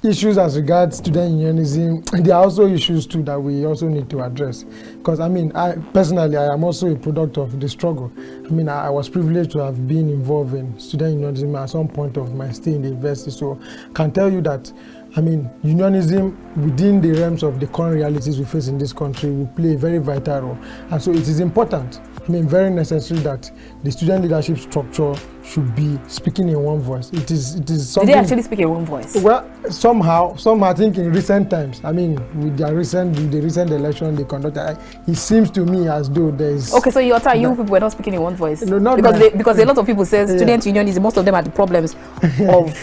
issues as regards student unionism, there are also issues too that we also need to address. Because I mean, I am also a product of the struggle. I mean, I was privileged to have been involved in student unionism at some point of my stay in the university. So I can tell you that, I mean, unionism within the realms of the current realities we face in this country will play a very vital role. And so it is important, I mean, very necessary that the student leadership structure should be speaking in one voice. It is something. Did they actually speak in one voice? Well, somehow, I think in recent times, I mean, with the recent election they conducted, it seems to me as though there is. Okay, so you people were not speaking in one voice. No, not because a lot of people say student unionism, most of them are the problems of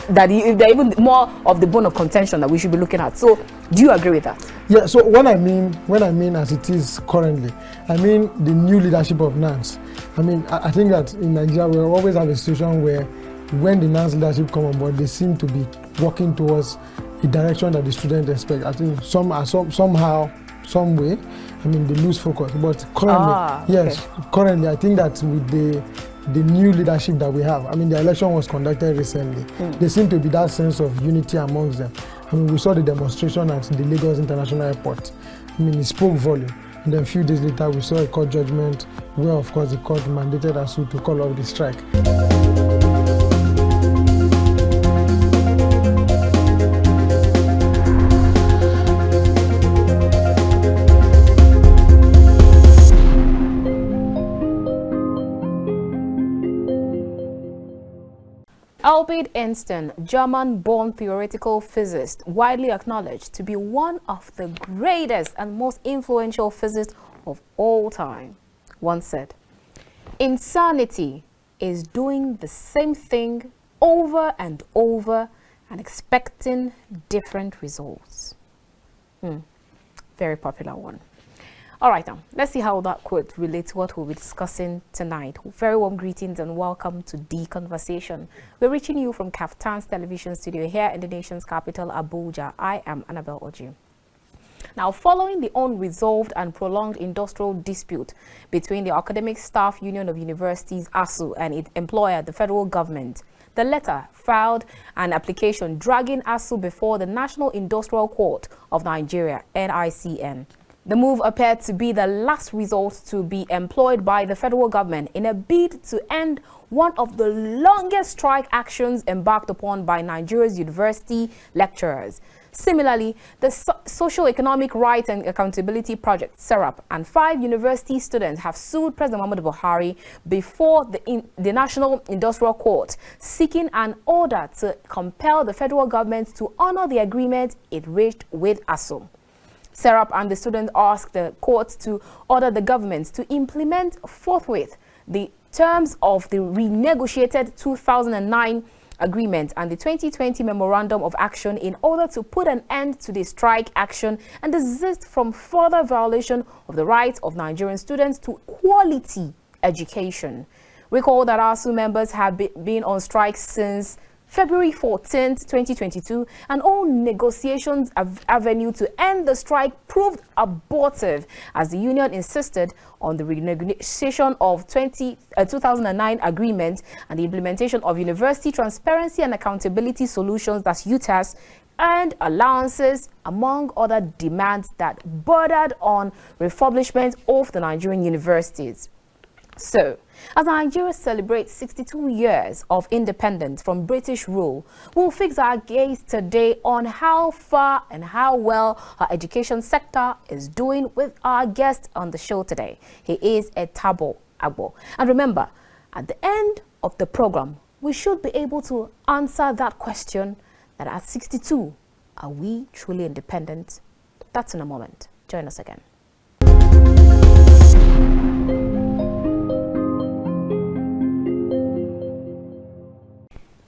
that. They're even more of the bone of contention that we should be looking at. So, do you agree with that? Yeah. So when I mean as it is currently, I mean the new leadership of NANS. I mean, I think that in Nigeria we always have a situation where when the NANS leadership come on board, they seem to be working towards a direction that the students expect. I think somehow, some way, I mean, they lose focus. But currently, currently, I think that with the new leadership that we have, I mean, the election was conducted recently. There seemed to be that sense of unity amongst them. I mean, we saw the demonstration at the Lagos International Airport. I mean, it spoke volume. And then a few days later, we saw a court judgment where, of course, the court mandated ASUU to call off the strike. Albert Einstein, German-born theoretical physicist, widely acknowledged to be one of the greatest and most influential physicists of all time, once said, "Insanity is doing the same thing over and over and expecting different results." Very popular one. All right, now, let's see how that quote relates to what we'll be discussing tonight. Very warm greetings and welcome to The Conversation. We're reaching you from Kaftan's television studio here in the nation's capital, Abuja. I am Annabelle Oji. Now, following the unresolved and prolonged industrial dispute between the Academic Staff Union of Universities, ASUU, and its employer, the federal government, the latter filed an application dragging ASUU before the National Industrial Court of Nigeria, NICN. The move appeared to be the last resort to be employed by the federal government in a bid to end one of the longest strike actions embarked upon by Nigeria's university lecturers. Similarly, the Socio-Economic Rights and Accountability Project, SERAP, and 5 university students have sued President Muhammadu Buhari before the National Industrial Court, seeking an order to compel the federal government to honor the agreement it reached with ASUU. SERAP and the students asked the court to order the government to implement forthwith the terms of the renegotiated 2009 agreement and the 2020 Memorandum of Action in order to put an end to the strike action and desist from further violation of the rights of Nigerian students to quality education. Recall that ASUU members have been on strike since February 14, 2022, and all negotiations avenue to end the strike proved abortive as the union insisted on the renegotiation of 2009 agreement and the implementation of university transparency and accountability solutions, that's UTAS, and allowances, among other demands that bordered on refurbishment of the Nigerian universities. So, as Nigeria celebrates 62 years of independence from British rule, we'll fix our gaze today on how far and how well our education sector is doing with our guest on the show today. He is Etaba Agbor. And remember, at the end of the program, we should be able to answer that question that at 62, are we truly independent? That's in a moment. Join us again.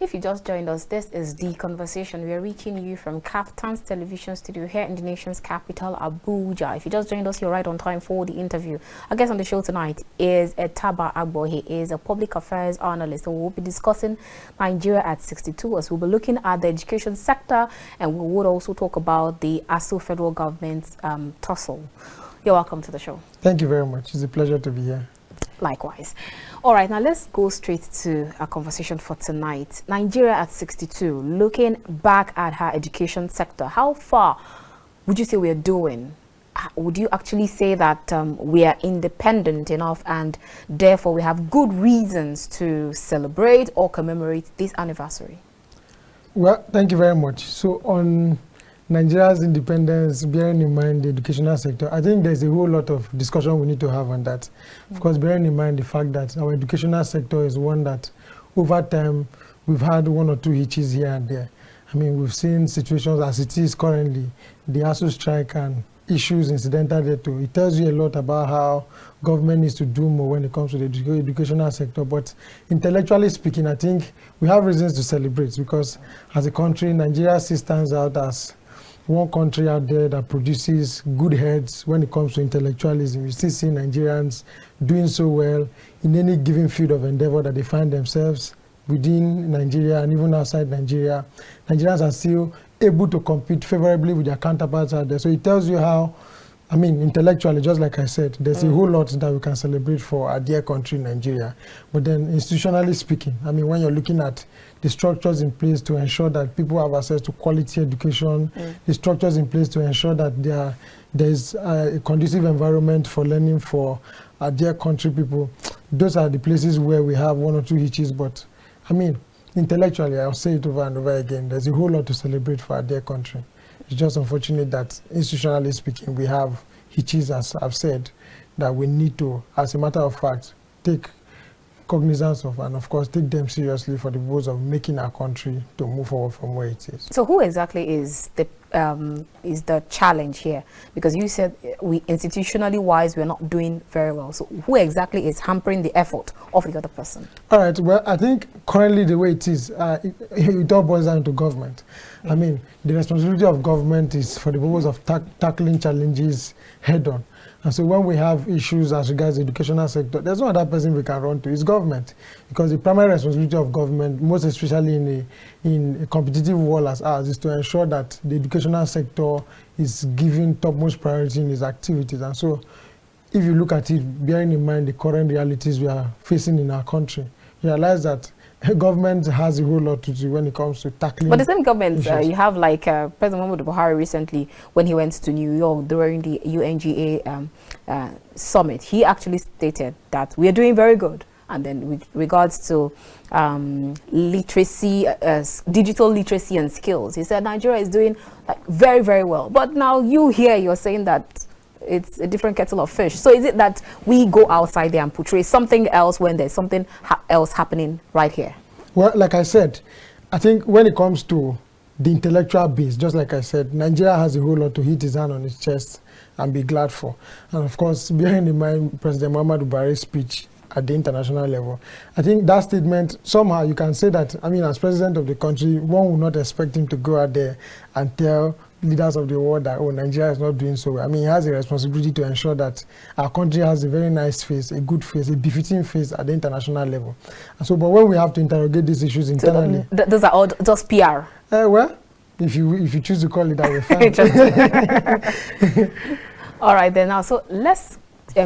If you just joined us, this is The Conversation. We are reaching you from Kaftan's television studio here in the nation's capital, Abuja. If you just joined us, you're right on time for the interview. Our guest on the show tonight is Etaba Agbor. He is a public affairs analyst. So we'll be discussing Nigeria at 62 as we'll be looking at the education sector, and we would also talk about the ASUU federal government's tussle. You're welcome to the show. Thank you very much. It's a pleasure to be here. Likewise. All right, now let's go straight to our conversation for tonight. Nigeria at 62, looking back at her education sector, how far would you say we're doing? Would you actually say that we are independent enough and therefore we have good reasons to celebrate or commemorate this anniversary? Well, thank you very much. So on Nigeria's independence, bearing in mind the educational sector, I think there's a whole lot of discussion we need to have on that. Of course, bearing in mind the fact that our educational sector is one that over time we've had one or two hitches here and there. I mean, we've seen situations as it is currently, the ASU strike and issues incidental thereto. It tells you a lot about how government needs to do more when it comes to the educational sector. But intellectually speaking, I think we have reasons to celebrate because as a country, Nigeria still stands out as one country out there that produces good heads when it comes to intellectualism. You still see Nigerians doing so well in any given field of endeavor that they find themselves within Nigeria and even outside Nigeria. Nigerians are still able to compete favorably with their counterparts out there. So it tells you how, I mean, intellectually, just like I said, there's a whole lot that we can celebrate for our dear country, Nigeria. But then institutionally speaking, I mean, when you're looking at the structures in place to ensure that people have access to quality education, the structures in place to ensure that there's a conducive environment for learning for our dear country people, those are the places where we have one or two hitches. But I mean, intellectually, I'll say it over and over again, there's a whole lot to celebrate for our dear country. It's just unfortunate that institutionally speaking, we have hitches, as I've said, that we need to, as a matter of fact, take cognizance of and, of course, take them seriously for the purpose of making our country to move forward from where it is. So who exactly is the challenge here? Because you said we institutionally wise, we're not doing very well. So who exactly is hampering the effort of the other person? All right, well, I think currently the way it is, it all boils down to government. I mean, the responsibility of government is for the purpose of tackling challenges head on. And so when we have issues as regards the educational sector, there's no other person we can run to, it's government. Because the primary responsibility of government, most especially in a competitive world as ours, is to ensure that the educational sector is given topmost priority in its activities. And so if you look at it, bearing in mind the current realities we are facing in our country, you realize that government has a whole lot to do when it comes to tackling. But the same government, you have like President Muhammadu Buhari recently, when he went to New York during the UNGA summit, he actually stated that we are doing very good. And then with regards to literacy, digital literacy and skills, he said Nigeria is doing like very, very well. But now you're saying that it's a different kettle of fish. So is it that we go outside there and portray something else when there's something else happening right here? Well, like I said, I think when it comes to the intellectual base, just like I said, Nigeria has a whole lot to hit his hand on his chest and be glad for. And of course, bearing in mind President Muhammadu Buhari's speech at the international level, I think that statement, somehow you can say that, I mean, as president of the country, one would not expect him to go out there and tell leaders of the world that, oh, Nigeria is not doing so well. I mean, he has a responsibility to ensure that our country has a very nice face, a good face, a befitting face at the international level. And so, but when we have to interrogate these issues internally... So those are all just PR? Well, if you choose to call it that way, fine. All right, then now, so let's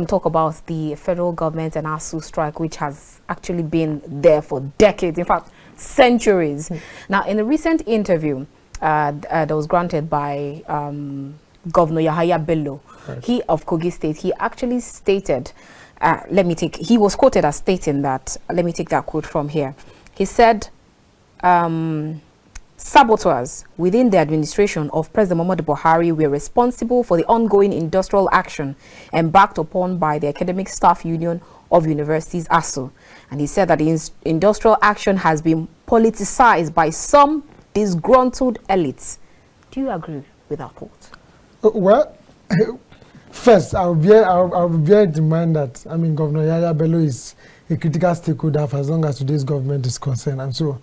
talk about the federal government and ASU strike, which has actually been there for decades, in fact, centuries. Now, in a recent interview, that was granted by Governor Yahaya Bello, right, he of Kogi State, he actually stated, he was quoted as stating that, let me take that quote from here. He said, saboteurs within the administration of President Muhammadu Buhari were responsible for the ongoing industrial action embarked upon by the Academic Staff Union of Universities, ASU. And he said that the industrial action has been politicized by some disgruntled elites. Do you agree with that quote? Well, first, I'll bear in mind that, I mean, Governor Yahaya Bello is a critical stakeholder for as long as today's government is concerned. And so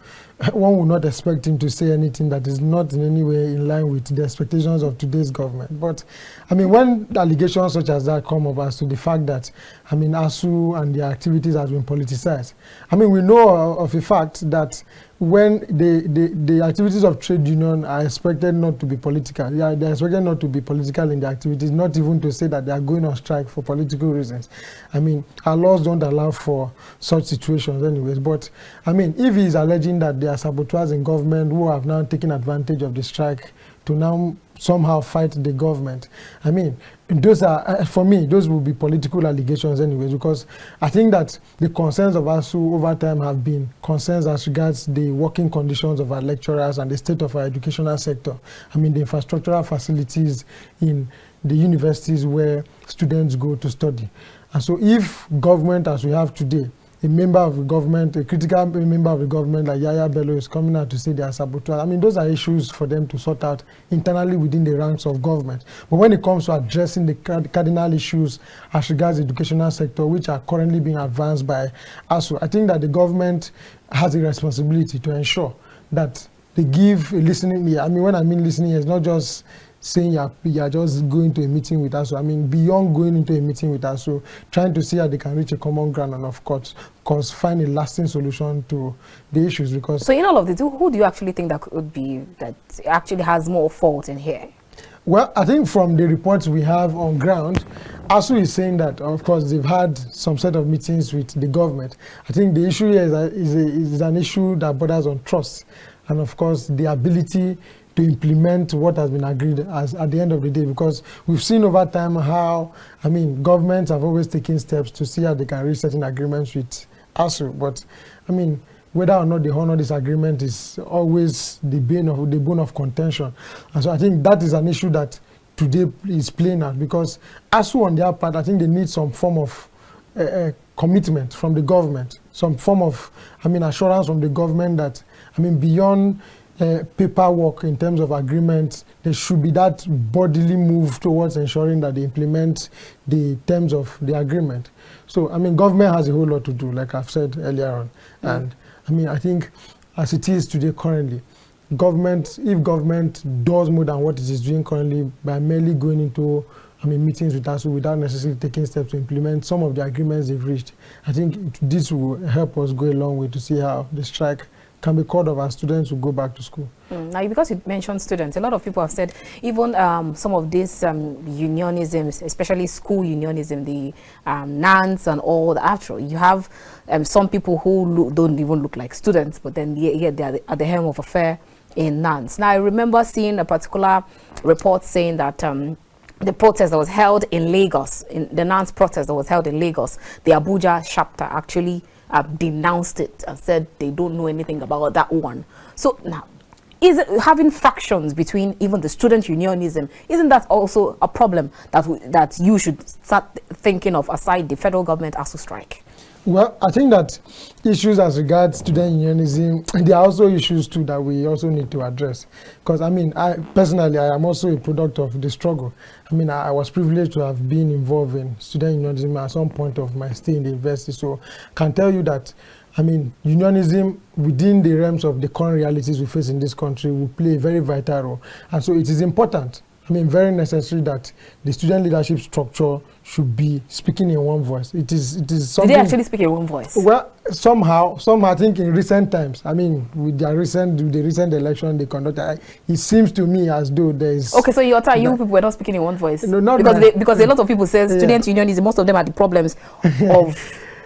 one would not expect him to say anything that is not in any way in line with the expectations of today's government. But I mean, when allegations such as that come up as to the fact that, I mean, ASU and their activities have been politicized, I mean, we know of a fact that when the activities of trade union are expected not to be political, they're expected not to be political in their activities, not even to say that they are going on strike for political reasons. I mean, our laws don't allow for such situations anyways. But I mean, if he's alleging that there are saboteurs in government who have now taken advantage of the strike to now somehow fight the government, I mean, those are, for me, those will be political allegations anyways, because I think that the concerns of ASU over time have been concerns as regards the working conditions of our lecturers and the state of our educational sector. I mean, the infrastructural facilities in the universities where students go to study. And so if government, as we have today, a member of the government, a critical member of the government like Yaya Bello is coming out to say they are saboteurs, I mean, those are issues for them to sort out internally within the ranks of government. But when it comes to addressing the cardinal issues as regards the educational sector, which are currently being advanced by ASU, I think that the government has a responsibility to ensure that they give a listening ear. I mean, when I mean listening ear, it's not just saying you're just going to a meeting with us. I mean, beyond going into a meeting with us, so trying to see how they can reach a common ground and, of course, find a lasting solution to the issues. Because so in all of this, who do you actually think that could be, that actually has more fault in here? Well, I think from the reports we have on ground, ASU is saying that, of course, they've had some set of meetings with the government. I think the issue here is an issue that borders on trust and, of course, the ability to implement what has been agreed as at the end of the day, because we've seen over time how, I mean, governments have always taken steps to see how they can reach certain agreements with ASU. But I mean, whether or not they honor this agreement is always the bone of contention. And so I think that is an issue that today is playing out, because ASU on their part, I think they need some form of commitment from the government, some form of, I mean, assurance from the government that, I mean, beyond paperwork in terms of agreements, there should be that bodily move towards ensuring that they implement the terms of the agreement. So, I mean, government has a whole lot to do, like I've said earlier on. And, I mean, I think as it is today currently, if government does more than what it is doing currently by merely going into, I mean, meetings with us without necessarily taking steps to implement some of the agreements they've reached, I think this will help us go a long way to see how the strike can be called off as students will go back to school. Now, because you mentioned students, a lot of people have said even some of this unionism, especially school unionism, the NANS and all the after, you have some people who don't even look like students, but then yet they're at the helm of affair in NANS. Now, I remember seeing a particular report saying that the protest that was held in Lagos, in the NANS protest that was held in Lagos, the Abuja chapter actually denounced it and said they don't know anything about that one. So now, is it having fractions between even the student unionism, isn't that also a problem that you should start thinking of aside the federal government ASU strike? Well, I think that issues as regards student unionism, there are also issues too that we also need to address. Because I mean, I am also a product of the struggle. I mean, I was privileged to have been involved in student unionism at some point of my stay in the university. So I can tell you that, I mean, unionism within the realms of the current realities we face in this country will play a very vital role. And so it is important, I mean, very necessary that the student leadership structure should be speaking in one voice. It is something. Did they actually speak in one voice? Well, somehow, I think in recent times, I mean, with the recent election they conducted, it seems to me as though there is. Okay, so you people were not speaking in one voice. No, not because a lot of people say student unionism, most of them are the problems of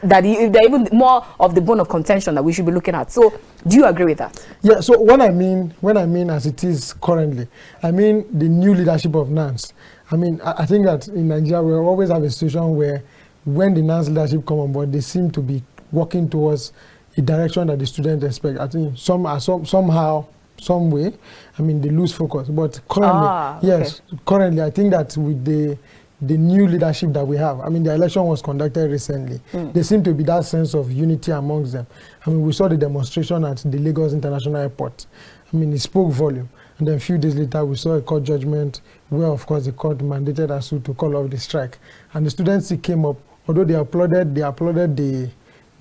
that they're even more of the bone of contention that we should be looking at. So do you agree with that? Yeah, so when I mean as it is currently, I mean the new leadership of NANS. I mean, I think that in Nigeria we always have a situation where when the NANS leadership come on board, they seem to be working towards a direction that the students expect. I think somehow, some way, I mean, they lose focus. But currently, currently, I think that with the new leadership that we have, I mean, the election was conducted recently. There seemed to be that sense of unity amongst them. I mean, we saw the demonstration at the Lagos International Airport. I mean, it spoke volume. And then a few days later, we saw a court judgment where, of course, the court mandated ASU to call off the strike. And the students came up, although they applauded the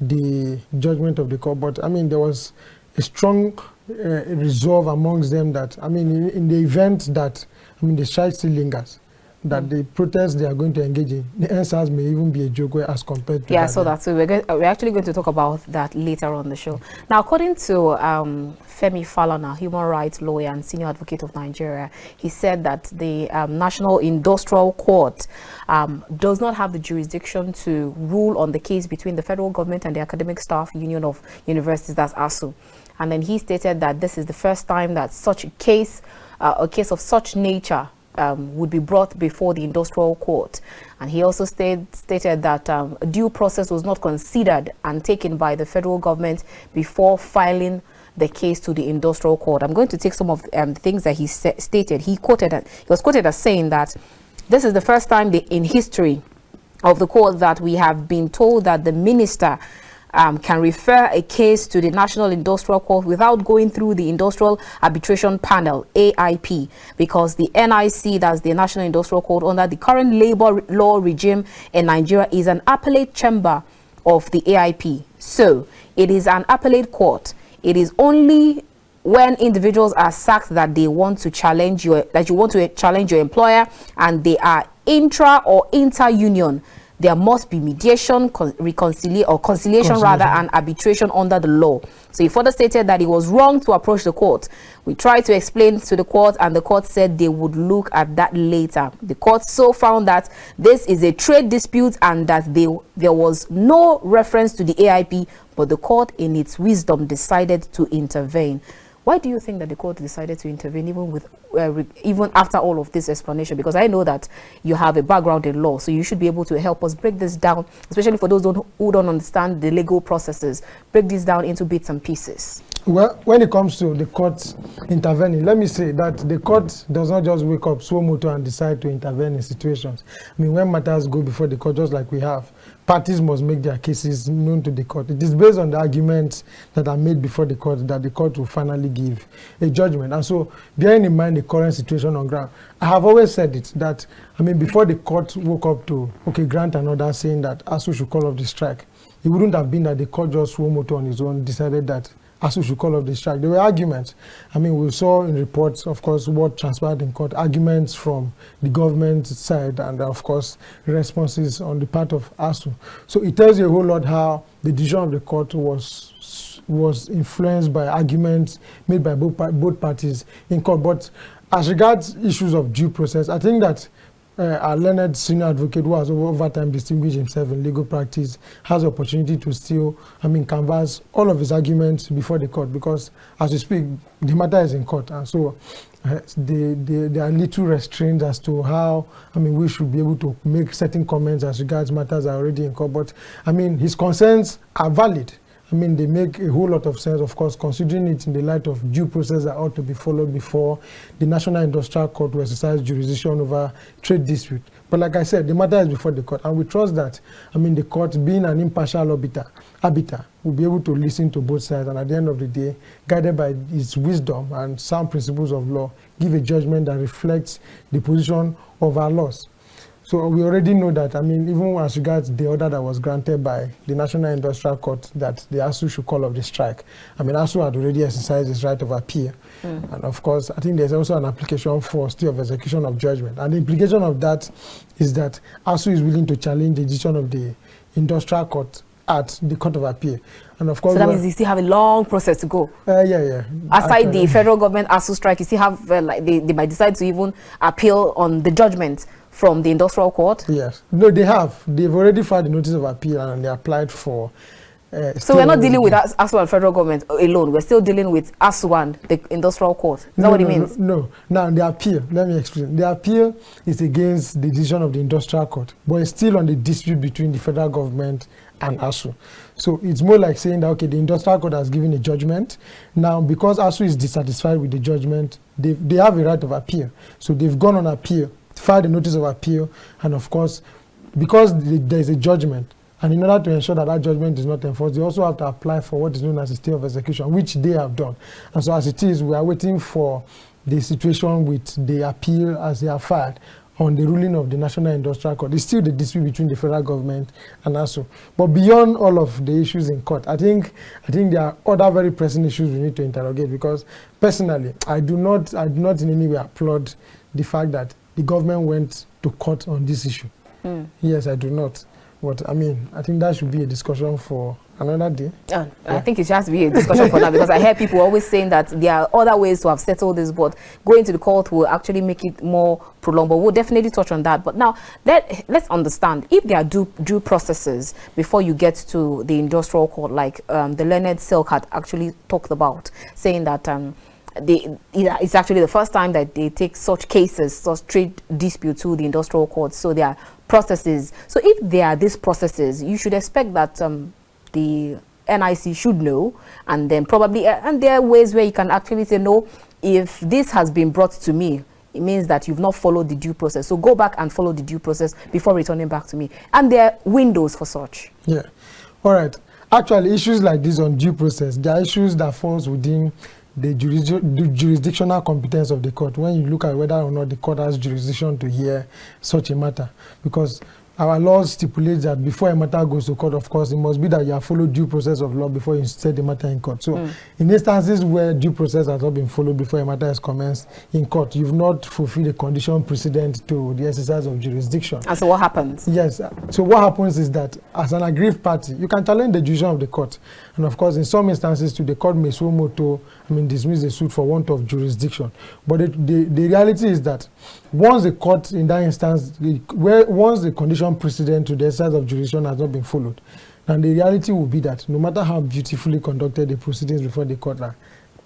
the judgment of the court. But I mean, there was a strong resolve amongst them that, I mean, in the event that, I mean, the strike still lingers, that the protests they are going to engage in, the answers may even be a joke as compared to so that's so we're actually going to talk about that later on the show. Now, according to Femi Falana, human rights lawyer and senior advocate of Nigeria, he said that the National Industrial Court does not have the jurisdiction to rule on the case between the federal government and the Academic Staff Union of Universities, that's ASU. And then he stated that this is the first time that such a case of such nature would be brought before the industrial court. And he also stated that due process was not considered and taken by the federal government before filing the case to the industrial court. I'm going to take some of the things that he stated. He was quoted as saying that this is the first time in history of the court that we have been told that the minister can refer a case to the National Industrial Court without going through the Industrial Arbitration Panel, AIP, because the NIC, that's the National Industrial Court, under the current labor law regime in Nigeria, is an appellate chamber of the AIP. So it is an appellate court. It is only when individuals are sacked that they want to challenge your employer, and they are intra or inter-union. There must be mediation, conciliation rather, and arbitration under the law. So he further stated that it was wrong to approach the court. We tried to explain to the court, and the court said they would look at that later. The court so found that this is a trade dispute and that there was no reference to the AIP, but the court in its wisdom decided to intervene. Why do you think that the court decided to intervene even after all of this explanation? Because I know that you have a background in law, so you should be able to help us break this down, especially for those who don't understand the legal processes. Break this down into bits and pieces. Well, when it comes to the court intervening, let me say that the court does not just wake up suo motu and decide to intervene in situations. I mean, when matters go before the court, just like we have, parties must make their cases known to the court. It is based on the arguments that are made before the court that the court will finally give a judgment. And so, bearing in mind the current situation on ground, I have always said it, that, I mean, before the court woke up to, grant an order saying that ASU should call off the strike, it wouldn't have been that the court just suo motu on its own decided that ASU should call off the strike. There were arguments. I mean, we saw in reports, of course, what transpired in court, arguments from the government side and, of course, responses on the part of ASU. So it tells you a whole lot how the decision of the court was influenced by arguments made by both parties in court. But as regards issues of due process, I think that our learned senior advocate, who has over time distinguished himself in legal practice, has the opportunity to still, canvass all of his arguments before the court, because as we speak, the matter is in court. And so there are little restraints as to how, we should be able to make certain comments as regards matters that are already in court. But, his concerns are valid. They make a whole lot of sense, of course, considering it in the light of due process that ought to be followed before the National Industrial Court will exercise jurisdiction over trade dispute. But like I said, the matter is before the court, and we trust that, the court, being an impartial arbiter, will be able to listen to both sides, and at the end of the day, guided by its wisdom and sound principles of law, give a judgment that reflects the position of our laws. So we already know that, even as regards the order that was granted by the National Industrial Court that the ASU should call off the strike, ASU had already exercised its right of appeal. And of course, I think there's also an application for stay of execution of judgment. And the implication of that is that ASU is willing to challenge the decision of the Industrial Court at the Court of Appeal. And of course, so that means you still have a long process to go. Yeah. Aside the federal government ASU strike, you still have, they might decide to even appeal on the judgment from the industrial court? Yes. No, they have. They've already filed the notice of appeal and they applied for... so we're not dealing with ASU and federal government alone. We're still dealing with ASU and the industrial court. Is that what it means? No. Now, the appeal, let me explain. The appeal is against the decision of the industrial court, but it's still on the dispute between the federal government and ASU. So it's more like saying that, the industrial court has given a judgment. Now, because ASU is dissatisfied with the judgment, they have a right of appeal. So they've gone on appeal, filed a notice of appeal, and of course, because there is a judgment, and in order to ensure that that judgment is not enforced, they also have to apply for what is known as a stay of execution, which they have done. And so as it is, we are waiting for the situation with the appeal as they are filed on the ruling of the National Industrial Court. It's still the dispute between the federal government and ASU. But beyond all of the issues in court, I think there are other very pressing issues we need to interrogate, because personally, I do not in any way applaud the fact that the government went to court on this issue. Yes, I do not. But I mean, I think that should be a discussion for another day. I think it has to be a discussion for that, because I hear people always saying that there are other ways to have settled this, but going to the court will actually make it more prolonged. But we'll definitely touch on that. But now, let's understand, if there are due processes before you get to the industrial court, like the learned Silk had actually talked about, saying that it's actually the first time that they take such cases, such trade dispute to the industrial court. So there are processes. So if there are these processes, you should expect that the NIC should know, and then probably, and there are ways where you can actually say, no, if this has been brought to me, it means that you've not followed the due process. So go back and follow the due process before returning back to me. And there are windows for such. Yeah. All right. Actually, issues like this on due process, there are issues that falls within the jurisdictional competence of the court when you look at whether or not the court has jurisdiction to hear such a matter. Because our laws stipulate that before a matter goes to court, of course, it must be that you have followed due process of law before you set the matter in court. So in instances where due process has not been followed before a matter is commenced in court, you've not fulfilled the condition precedent to the exercise of jurisdiction. And so what happens? Yes. So what happens is that as an aggrieved party, you can challenge the decision of the court. And of course, in some instances, the court may suo motu, dismiss the suit for want of jurisdiction. But the reality is that once the court, in that instance, once the condition precedent to the exercise of jurisdiction has not been followed, and the reality will be that no matter how beautifully conducted the proceedings before the court are,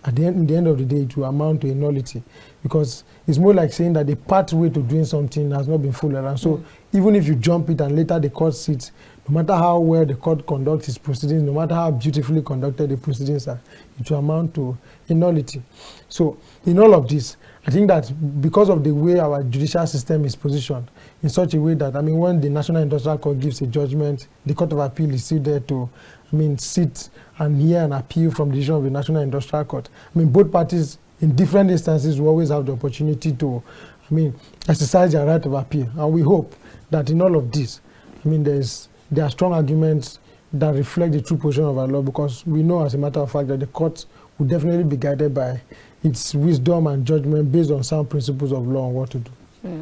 at the end of the day, it will amount to a nullity, because it's more like saying that the pathway to doing something has not been followed. And so even if you jump it and later the court sits, no matter how well the court conducts its proceedings, no matter how beautifully conducted the proceedings are, it will amount to a nullity. So in all of this, I think that because of the way our judicial system is positioned, in such a way that, when the National Industrial Court gives a judgment, the Court of Appeal is still there to, sit and hear an appeal from the decision of the National Industrial Court. Both parties, in different instances, will always have the opportunity to, exercise their right of appeal. And we hope that in all of this, there are strong arguments that reflect the true position of our law, because we know, as a matter of fact, that the court will definitely be guided by its wisdom and judgment based on sound principles of law and what to do.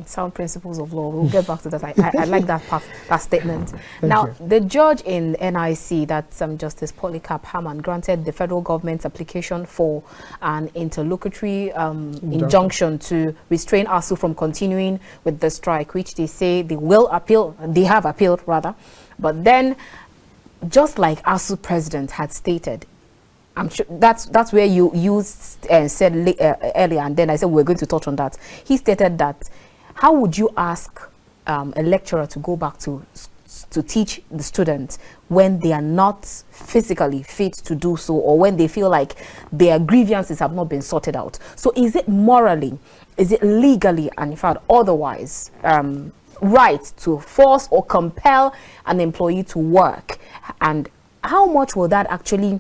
Sound principles of law. We'll get back to that. I like that part, that statement. Now, the judge in NIC, that's Justice Polycarp Hammond, granted the federal government's application for an interlocutory injunction to restrain ASU from continuing with the strike, which they say they will appeal. They have appealed, rather. But then, just like ASU president had stated, I'm sure that's where you said earlier, and then I said we're going to touch on that. He stated that, how would you ask a lecturer to go back to teach the students when they are not physically fit to do so, or when they feel like their grievances have not been sorted out? So is it morally, is it legally, and in fact otherwise, right to force or compel an employee to work? And how much will that actually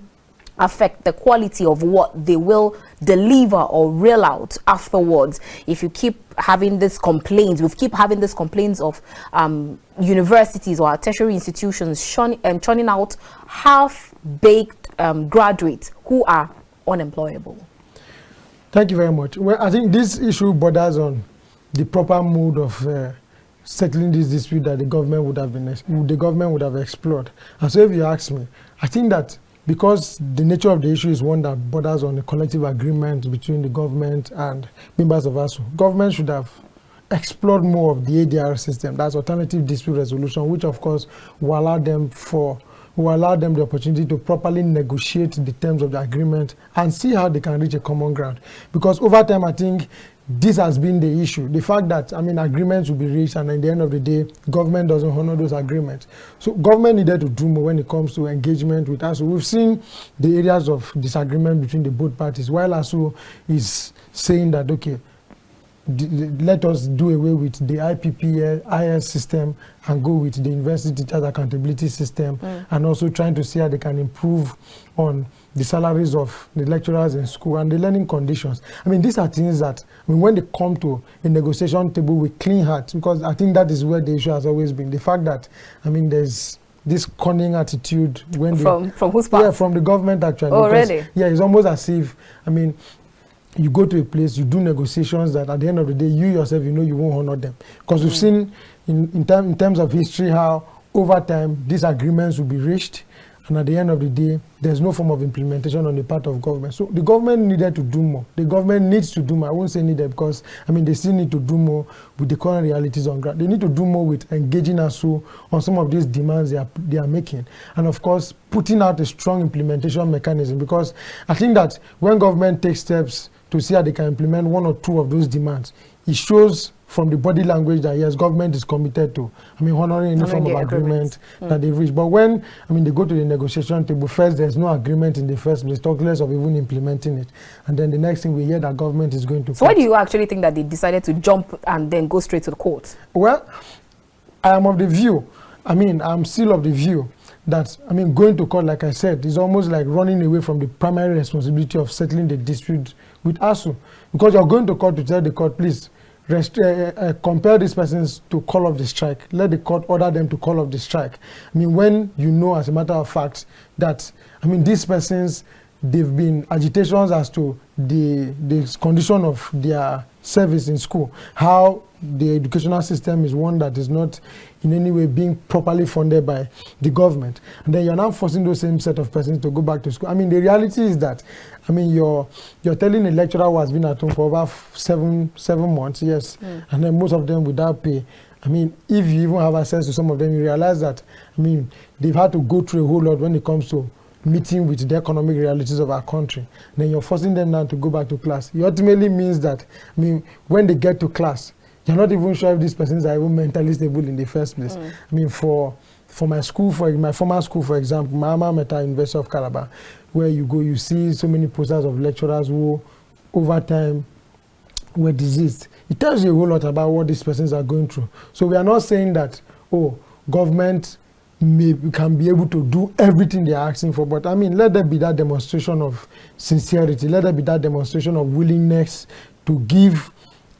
affect the quality of what they will deliver or reel out afterwards? If you keep having these complaints, we keep having these complaints of universities or tertiary institutions churning out half-baked graduates who are unemployable. Thank you very much. Well, I think this issue borders on the proper mode of settling this dispute that the government would have explored. And so, if you ask me, I think that because the nature of the issue is one that borders on a collective agreement between the government and members of ASU, government should have explored more of the ADR system, that's alternative dispute resolution, which of course will allow them the opportunity to properly negotiate the terms of the agreement and see how they can reach a common ground. Because over time, I think this has been the issue. The fact that, agreements will be reached, and at the end of the day, government doesn't honor those agreements. So government needed to do more when it comes to engagement with ASU. We've seen the areas of disagreement between the both parties, while ASU is saying that, okay, let us do away with the IPPIS system and go with the University Teachers Accountability System, and also trying to see how they can improve on the salaries of the lecturers in school and the learning conditions. I mean, these are things that, I mean, when they come to a negotiation table with clean hearts, because I think that is where the issue has always been. The fact that, I mean, there's this cunning attitude when from whose part? Yeah, from the government actually. Oh, really? Yeah, it's almost as if, I mean, you go to a place, you do negotiations that at the end of the day, you yourself, you know you won't honor them. Because we've seen in terms of history how over time these agreements will be reached, and at the end of the day, there's no form of implementation on the part of government. So the government needed to do more. The government needs to do more. I won't say needed because, I mean, they still need to do more with the current realities on ground. They need to do more with engaging ASU on some of these demands they are making. And of course, putting out a strong implementation mechanism, because I think that when government takes steps to see how they can implement one or two of those demands, it shows from the body language that yes, government is committed to, I mean, honoring any form of agreement that they've reached. But when, I mean, they go to the negotiation table, first there's no agreement in the first place, talk less of even implementing it. And then the next thing we hear that government is going to... So why do you actually think that they decided to jump and then go straight to the court? Well, I am of the view, I mean, I'm still of the view that, I mean, going to court, like I said, is almost like running away from the primary responsibility of settling the dispute with ASU. Because you're going to court to tell the court, please, compel these persons to call off the strike. Let the court order them to call off the strike. I mean, when you know, as a matter of fact, that, I mean, these persons, they've been agitations as to the condition of their service in school, how the educational system is one that is not in any way being properly funded by the government. And then you're now forcing those same set of persons to go back to school. I mean, the reality is that, I mean, you're telling a lecturer who has been at home for over seven months, yes, and then most of them without pay. I mean, if you even have access to some of them, you realize that, I mean, they've had to go through a whole lot when it comes to meeting with the economic realities of our country. Then you're forcing them now to go back to class. It ultimately means that, I mean, when they get to class, you're not even sure if these persons are even mentally stable in the first place. I mean, for my school, for my former school, for example, my alma mater, University of Calabar, where you go, you see so many posters of lecturers who, over time, were diseased. It tells you a whole lot about what these persons are going through. So we are not saying that, oh, government can be able to do everything they are asking for, but I mean, let there be that demonstration of sincerity, let there be that demonstration of willingness to give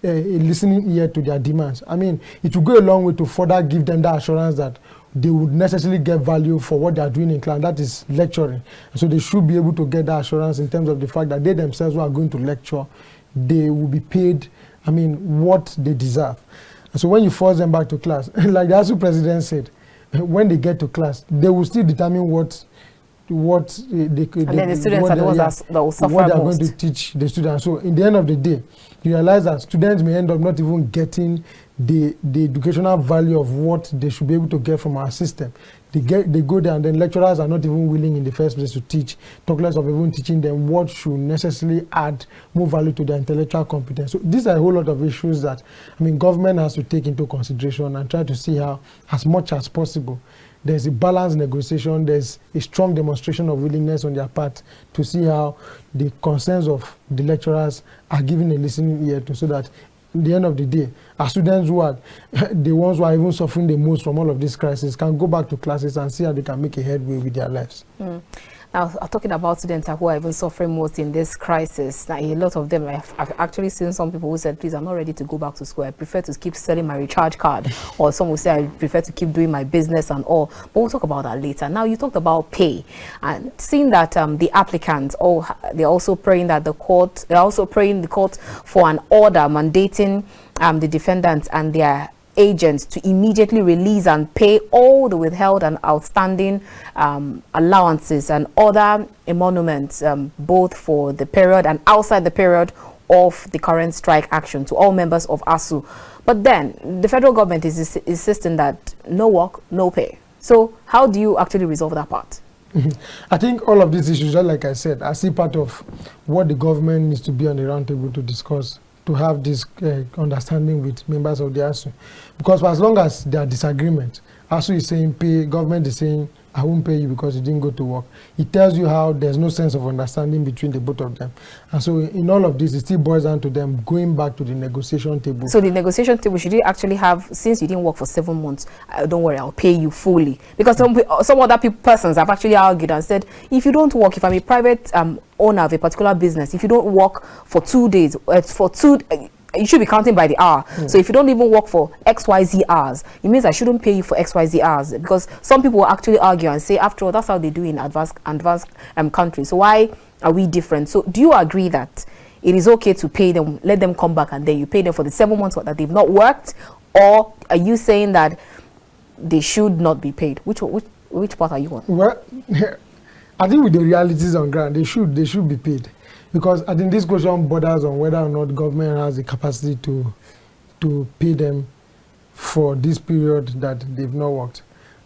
a listening ear to their demands. I mean, it will go a long way to further give them that assurance that they would necessarily get value for what they are doing in class, that is lecturing. So they should be able to get that assurance in terms of the fact that they themselves who are going to lecture, they will be paid, I mean, what they deserve. And so when you force them back to class, like the ASU president said, when they get to class, they will still determine what they and then the students are the ones that will suffer what they are most. going to teach the students. So in the end of the day, you realize that students may end up not even getting the educational value of what they should be able to get from our system. They go there, and then lecturers are not even willing in the first place to teach, talk less of even teaching them what should necessarily add more value to their intellectual competence. So these are a whole lot of issues that, I mean, government has to take into consideration and try to see how, as much as possible, there's a balanced negotiation, there's a strong demonstration of willingness on their part to see how the concerns of the lecturers are given a listening ear to, so that at the end of the day, our students who are the ones who are even suffering the most from all of this crisis can go back to classes and see how they can make a headway with their lives. Now, talking about students who are even suffering most in this crisis, now a lot of them, I've actually seen some people who said, please, I'm not ready to go back to school. I prefer to keep selling my recharge card. Or some will say, I prefer to keep doing my business and all. But we'll talk about that later. Now, you talked about pay. And seeing that the applicants, they're also praying that the court for an order mandating the defendants and their agents to immediately release and pay all the withheld and outstanding allowances and other emoluments, both for the period and outside the period of the current strike action, to all members of ASU. But then the federal government is insisting that no work, no pay. So how do you actually resolve that part? I think all of these issues, just like I said, I see part of what the government needs to be on the round table to discuss, to have this understanding with members of the ASU. Because for as long as there are disagreements, ASU is saying pay, government is saying I won't pay you because you didn't go to work. It tells you how there's no sense of understanding between the both of them. And so in all of this, it still boils down to them going back to the negotiation table. So the negotiation table, should you actually have, since you didn't work for 7 months, don't worry, I'll pay you fully. Because some other persons have actually argued and said, if you don't work, if I'm a private owner of a particular business, if you don't work for 2 days, you should be counting by the hour. So if you don't even work for XYZ hours, it means I shouldn't pay you for XYZ hours, because some people will actually argue and say, after all, that's how they do in advanced countries. So why are we different? So do you agree that it is okay to pay them, let them come back, and then you pay them for the 7 months that they've not worked? Or are you saying that they should not be paid? Which part are you on? Well, I think with the realities on ground, they should be paid. Because I think this question borders on whether or not government has the capacity to pay them for this period that they've not worked.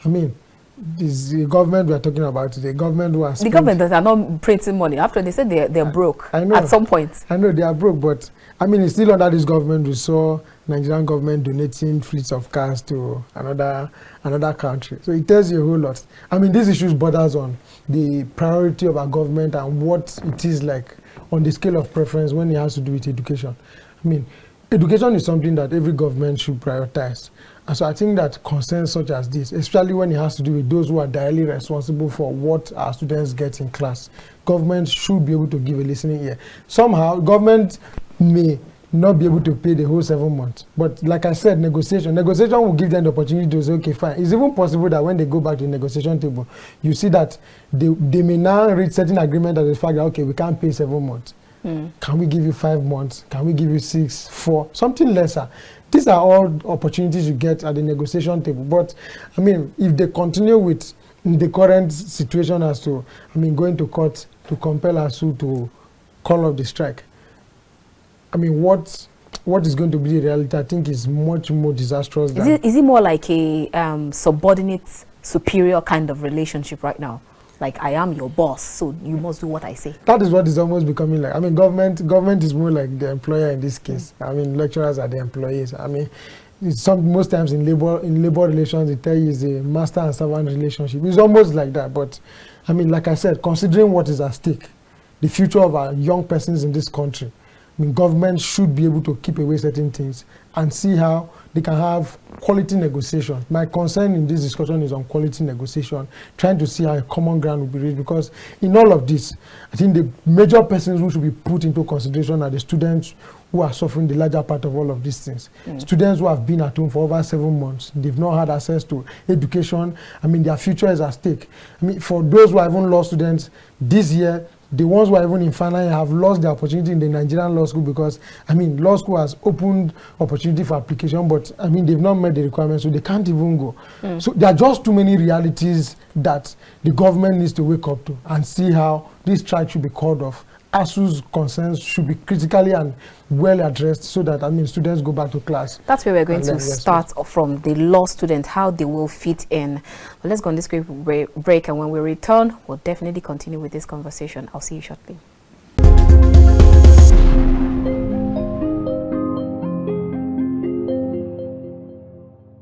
I mean, this the government we are talking about today, government who has the government that are not printing money. After they said they're broke. I know, at some point. I know they are broke, but I mean, it's still under this government. We saw Nigerian government donating fleets of cars to another country. So it tells you a whole lot. I mean, these issues borders on the priority of our government and what it is like on the scale of preference when it has to do with education. I mean, education is something that every government should prioritize. And so I think that concerns such as this, especially when it has to do with those who are directly responsible for what our students get in class, government should be able to give a listening ear. Somehow, government may not be able to pay the whole 7 months. But like I said, negotiation will give them the opportunity to say, okay, fine. It's even possible that when they go back to the negotiation table, you see that they may now reach certain agreement at the fact that, okay, we can't pay 7 months. Can we give you 5 months? Can we give you 6, 4, something lesser? These are all opportunities you get at the negotiation table. But I mean, if they continue with the current situation as to, I mean, going to court to compel ASUU to call off the strike, I mean, what is going to be the reality, I think, is much more disastrous. Is it more like a subordinate, superior kind of relationship right now? Like, I am your boss, so you must do what I say. That is what is almost becoming like. I mean, government is more like the employer in this case. I mean, lecturers are the employees. I mean, most times in labor relations, they tell you it's a master and servant relationship. It's almost like that. But I mean, like I said, considering what is at stake, the future of our young persons in this country, I mean, government should be able to keep away certain things and see how they can have quality negotiation. My concern in this discussion is on quality negotiation, trying to see how a common ground will be reached, because in all of this, I think the major persons who should be put into consideration are the students who are suffering the larger part of all of these things. Students who have been at home for over 7 months, they've not had access to education. I mean, their future is at stake. I mean, for those who have even lost students this year, the ones who are even in final year have lost the opportunity in the Nigerian law school, because, I mean, law school has opened opportunity for application, but, I mean, they've not met the requirements, so they can't even go. So there are just too many realities that the government needs to wake up to and see how this strike should be called off. ASUU's concerns should be critically and well addressed, so that, I mean, students go back to class. That's where we're going to start from the law student, how they will fit in. But let's go on this quick break, and when we return, we'll definitely continue with this conversation. I'll see you shortly.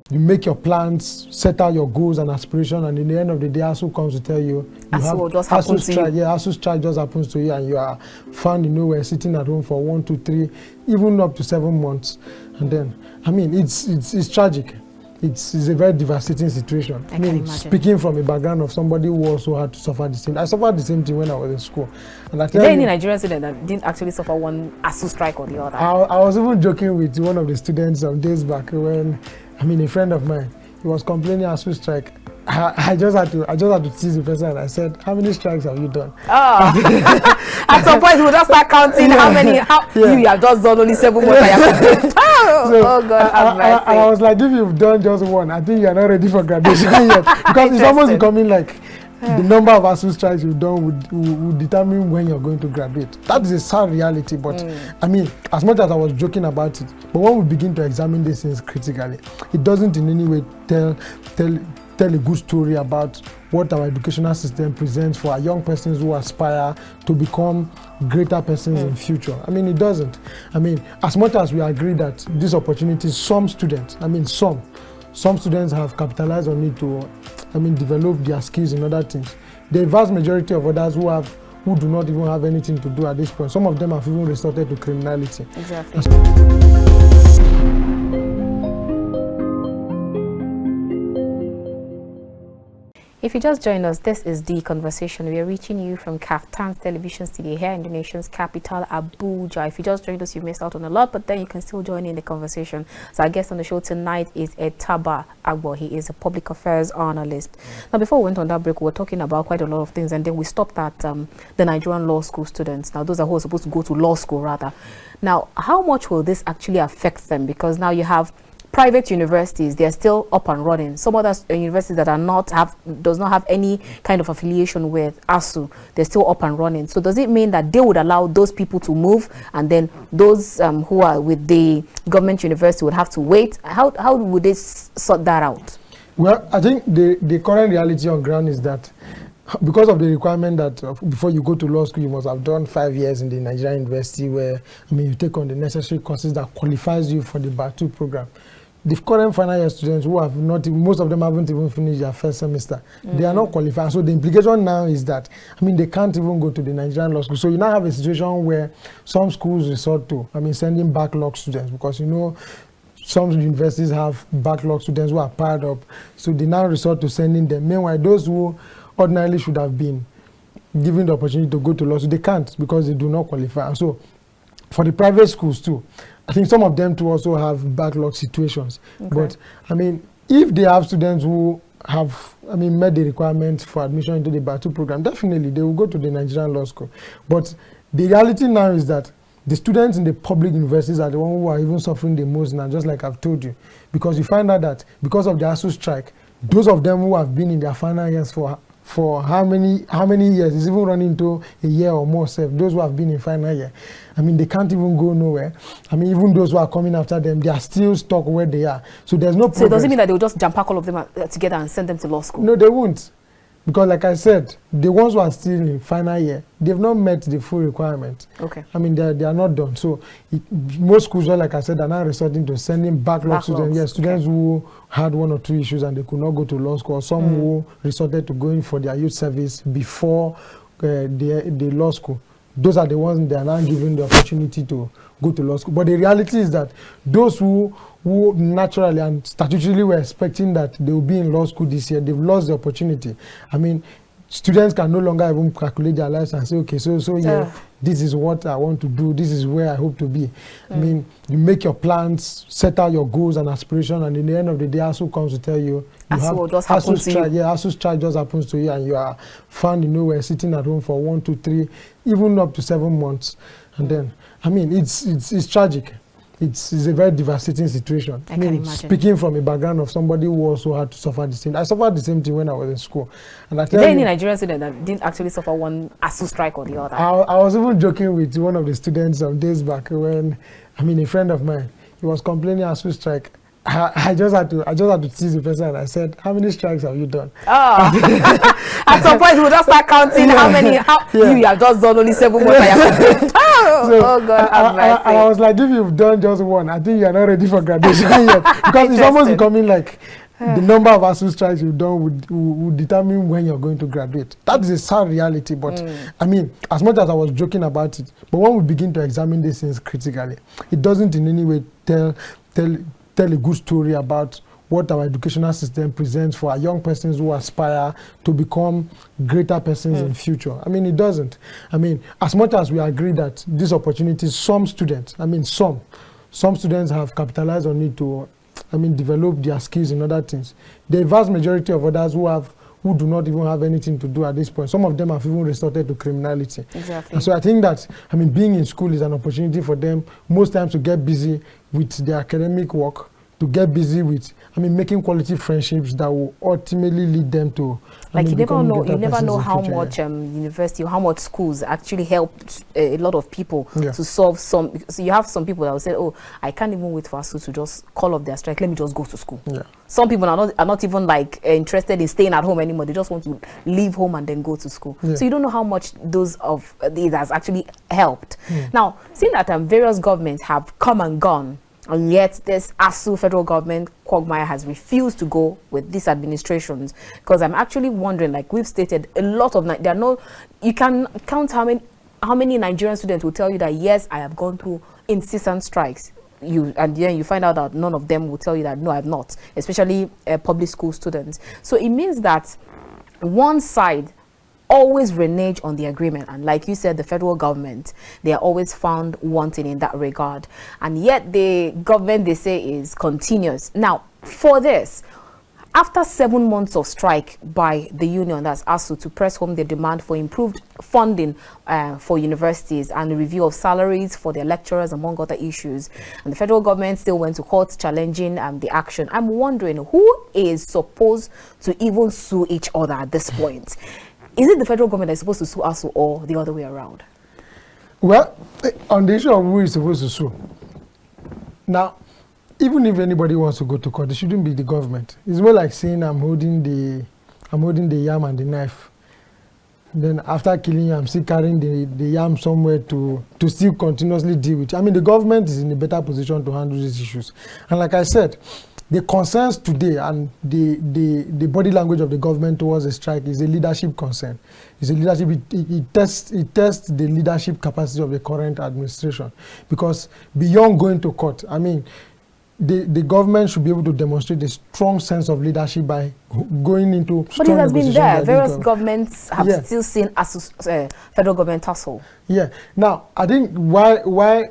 You make your plans, set out your goals and aspirations, and in the end of the day, ASUU comes to tell you, ASUU strike just happens to you, and you are found in nowhere, sitting at home for 1, 2, 3, even up to 7 months. And then, I mean, it's tragic. It's a very devastating situation. I mean, speaking from a background of somebody who also had to suffer the same. I suffered the same thing when I was in school. And is there any Nigerian student that didn't actually suffer one ASUU strike or the other? I was even joking with one of the students some days back when, I mean, a friend of mine, he was complaining ASUU strike. I just had to tease the person, and I said, "How many strikes have you done?" Oh. At some point, we'll just start counting how many. You have just done only 7 months. Oh God! I was like, if you've done just one, I think you are not ready for graduation yet, because it's almost becoming like the number of ASUU strikes you've done would determine when you're going to graduate. That is a sad reality. But I mean, as much as I was joking about it, but when we begin to examine these things critically, it doesn't in any way tell a good story about what our educational system presents for our young persons who aspire to become greater persons in future. I mean, it doesn't. I mean, as much as we agree that these opportunities, some students, I mean, some some students have capitalized on it to, develop their skills in other things. The vast majority of others who do not even have anything to do at this point. Some of them have even resorted to criminality. Exactly. If you just joined us, this is The Conversation. We are reaching you from Kaftan's television studio here in the nation's capital, Abuja. If you just joined us, you missed out on a lot, but then you can still join in the conversation. So our guest on the show tonight is Etaba Agbor. He is a public affairs analyst. Now, before we went on that break, we were talking about quite a lot of things, and then we stopped at the Nigerian law school students. Now, those are who are supposed to go to law school, rather. Now, how much will this actually affect them? Because now you have private universities, they're still up and running. Some other universities that does not have any kind of affiliation with ASU, they're still up and running. So does it mean that they would allow those people to move, and then those who are with the government university would have to wait? How would they sort that out? Well, I think the current reality on ground is that because of the requirement that before you go to law school, you must have done 5 years in the Nigerian university where, you take on the necessary courses that qualifies you for the Bar 2 program. The current final year students who have not, most of them haven't even finished their first semester. They are not qualified. So the implication now is that, they can't even go to the Nigerian law school. So you now have a situation where some schools resort to, sending backlog students, because some universities have backlog students who are piled up. So they now resort to sending them. Meanwhile, those who ordinarily should have been given the opportunity to go to law school, they can't because they do not qualify. And so for the private schools too, I think some of them too also have backlog situations. Okay. But if they have students who have met the requirements for admission into the Bar 2 program, definitely they will go to the Nigerian law school. But the reality now is that the students in the public universities are the ones who are even suffering the most now, just like I've told you. Because you find out that because of the ASU strike, those of them who have been in their final years for how many years, it's even running into a year or more, those who have been in final year, they can't even go nowhere. Even those who are coming after them, they are still stuck where they are. So there's no progress. So it doesn't mean that they will just jump pack all of them together and send them to law school? No, they won't. Because like I said, the ones who are still in final year, they've not met the full requirement. Okay. They are not done. So most schools, like I said, are now resorting to sending backlog students. Yes, students who had 1 or 2 issues and they could not go to law school, or some who resorted to going for their youth service before the law school. Those are the ones they are now given the opportunity to go to law school. But the reality is that those who naturally and statutorily were expecting that they will be in law school this year, they've lost the opportunity. Students can no longer even calculate their lives and say, okay, so yeah, this is what I want to do, this is where I hope to be. You make your plans, set out your goals and aspirations, and in the end of the day, ASU comes to tell you, ASU's strike just happens to you, and you are found in nowhere, sitting at home for 1, 2, 3, even up to 7 months. And then, it's tragic. It's a very devastating situation. I can imagine. Speaking from a background of somebody who also had to suffer the same. I suffered the same thing when I was in school. And is there any Nigerian student that didn't actually suffer one ASU strike or the other? I was even joking with one of the students some days back when, a friend of mine, he was complaining ASU strike. I just had to tease the person, and I said, "How many strikes have you done?" Oh. At some point, we'll just start counting how many. You have just done only 7 months. Oh God! I was like, if you've done just one, I think you are not ready for graduation yet, because it's almost becoming like the number of ASU strikes you've done would determine when you're going to graduate. That is a sad reality. But as much as I was joking about it, but when we begin to examine these things critically, it doesn't in any way tell a good story about what our educational system presents for our young persons who aspire to become greater persons in future. It doesn't. As much as we agree that these opportunities, some students, some students have capitalized on it to, develop their skills in other things. The vast majority of others who do not even have anything to do at this point. Some of them have even resorted to criminality. Exactly. And so I think that, being in school is an opportunity for them most times to get busy with their academic work, to get busy with, making quality friendships that will ultimately lead them to, you never know how much university or how much schools actually help a lot of people to solve some. So you have some people that will say, oh, I can't even wait for ASU to just call off their strike. Let me just go to school. Yeah. Some people are not even interested in staying at home anymore. They just want to leave home and then go to school. Yeah. So you don't know how much those of these has actually helped. Now, seeing that various governments have come and gone, And yet this ASU federal government quagmire has refused to go with these administrations. Because I'm actually wondering, like we've stated, a lot of there are no, you can count how many Nigerian students will tell you that yes, I have gone through incessant strikes. And then you find out that none of them will tell you that no, I have not, especially public school students. So it means that one side always renege on the agreement, and like you said, the federal government, they are always found wanting in that regard, and yet the government, they say, is continuous. Now for this, after 7 months of strike by the union, that's ASU, to press home the demand for improved funding for universities and the review of salaries for their lecturers, among other issues, and the federal government still went to court challenging the action. I'm wondering, who is supposed to even sue each other at this point? Is it the federal government that's supposed to sue ASU, or the other way around? Well, on the issue of who is supposed to sue, now, even if anybody wants to go to court, it shouldn't be the government. It's more like saying I'm holding the yam and the knife. Then after killing you, I'm still carrying the yam somewhere to still continuously deal with it. I mean, the government is in a better position to handle these issues. And like I said, the concerns today and the body language of the government towards the strike is a leadership concern. It's a leadership. It tests the leadership capacity of the current administration, because beyond going to court, I mean, the government should be able to demonstrate a strong sense of leadership by going into strong negotiation. But it has been there. Various governments have still seen federal government tussle. Yeah. Now, I think why